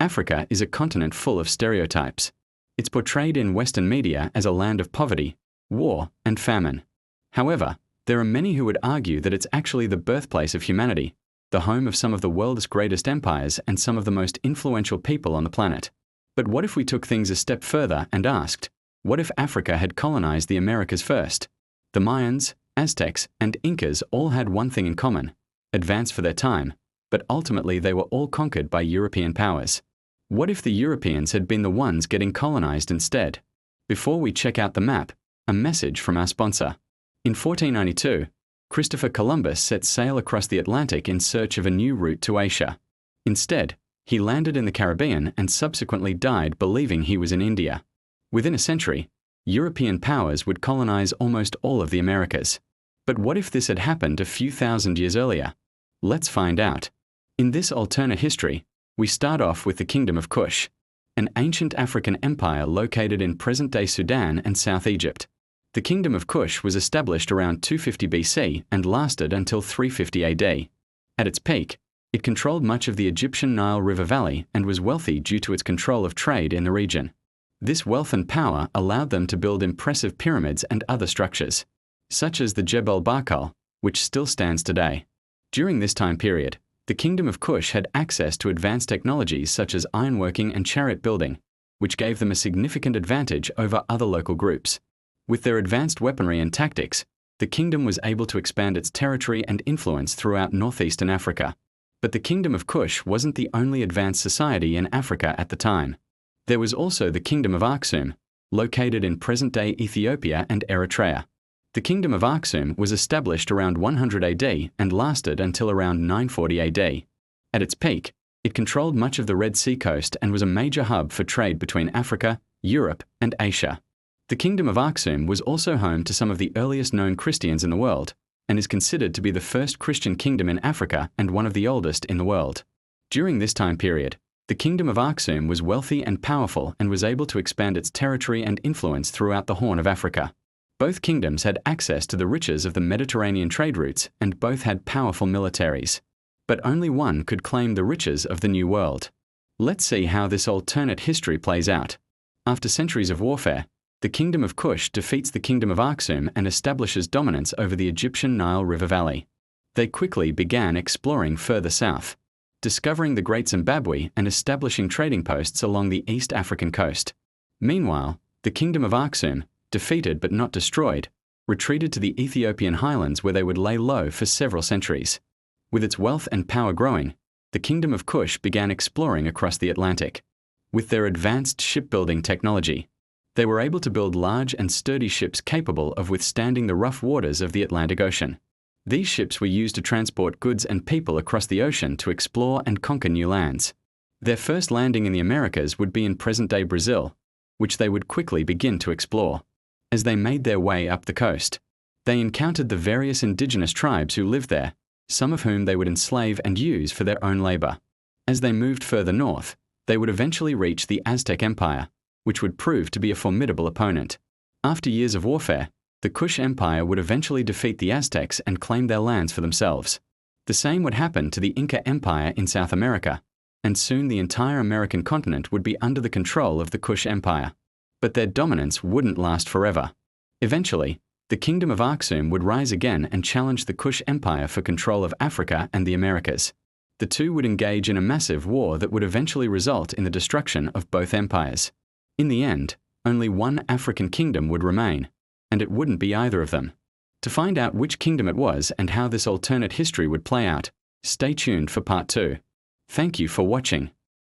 Africa is a continent full of stereotypes. It's portrayed in Western media as a land of poverty, war, and famine. However, there are many who would argue that it's actually the birthplace of humanity, the home of some of the world's greatest empires and some of the most influential people on the planet. But what if we took things a step further and asked, what if Africa had colonized the Americas first? The Mayans, Aztecs, and Incas all had one thing in common: advanced for their time, but ultimately they were all conquered by European powers. What if the Europeans had been the ones getting colonized instead? Before we check out the map, a message from our sponsor. In 1492, Christopher Columbus set sail across the Atlantic in search of a new route to Asia. Instead, he landed in the Caribbean and subsequently died believing he was in India. Within a century, European powers would colonize almost all of the Americas. But what if this had happened a few thousand years earlier? Let's find out. In this alternate history, we start off with the Kingdom of Kush, an ancient African empire located in present-day Sudan and South Egypt. The Kingdom of Kush was established around 250 BC and lasted until 350 AD. At its peak, it controlled much of the Egyptian Nile River Valley and was wealthy due to its control of trade in the region. This wealth and power allowed them to build impressive pyramids and other structures, such as the Jebel Barkal, which still stands today. During this time period, the Kingdom of Kush had access to advanced technologies such as ironworking and chariot building, which gave them a significant advantage over other local groups. With their advanced weaponry and tactics, the kingdom was able to expand its territory and influence throughout northeastern Africa. But the Kingdom of Kush wasn't the only advanced society in Africa at the time. There was also the Kingdom of Aksum, located in present-day Ethiopia and Eritrea. The Kingdom of Aksum was established around 100 AD and lasted until around 940 AD. At its peak, it controlled much of the Red Sea coast and was a major hub for trade between Africa, Europe, and Asia. The Kingdom of Aksum was also home to some of the earliest known Christians in the world, and is considered to be the first Christian kingdom in Africa and one of the oldest in the world. During this time period, the Kingdom of Aksum was wealthy and powerful and was able to expand its territory and influence throughout the Horn of Africa. Both kingdoms had access to the riches of the Mediterranean trade routes and both had powerful militaries. But only one could claim the riches of the New World. Let's see how this alternate history plays out. After centuries of warfare, the Kingdom of Kush defeats the Kingdom of Aksum and establishes dominance over the Egyptian Nile River Valley. They quickly began exploring further south, discovering the Great Zimbabwe and establishing trading posts along the East African coast. Meanwhile, the Kingdom of Aksum, defeated but not destroyed, retreated to the Ethiopian highlands where they would lay low for several centuries. With its wealth and power growing, the Kingdom of Kush began exploring across the Atlantic. With their advanced shipbuilding technology, they were able to build large and sturdy ships capable of withstanding the rough waters of the Atlantic Ocean. These ships were used to transport goods and people across the ocean to explore and conquer new lands. Their first landing in the Americas would be in present-day Brazil, which they would quickly begin to explore. As they made their way up the coast, they encountered the various indigenous tribes who lived there, some of whom they would enslave and use for their own labor. As they moved further north, they would eventually reach the Aztec Empire, which would prove to be a formidable opponent. After years of warfare, the Kush Empire would eventually defeat the Aztecs and claim their lands for themselves. The same would happen to the Inca Empire in South America, and soon the entire American continent would be under the control of the Kush Empire. But their dominance wouldn't last forever. Eventually, the Kingdom of Aksum would rise again and challenge the Kush Empire for control of Africa and the Americas. The two would engage in a massive war that would eventually result in the destruction of both empires. In the end, only one African kingdom would remain, and it wouldn't be either of them. To find out which kingdom it was and how this alternate history would play out, stay tuned for part 2. Thank you for watching.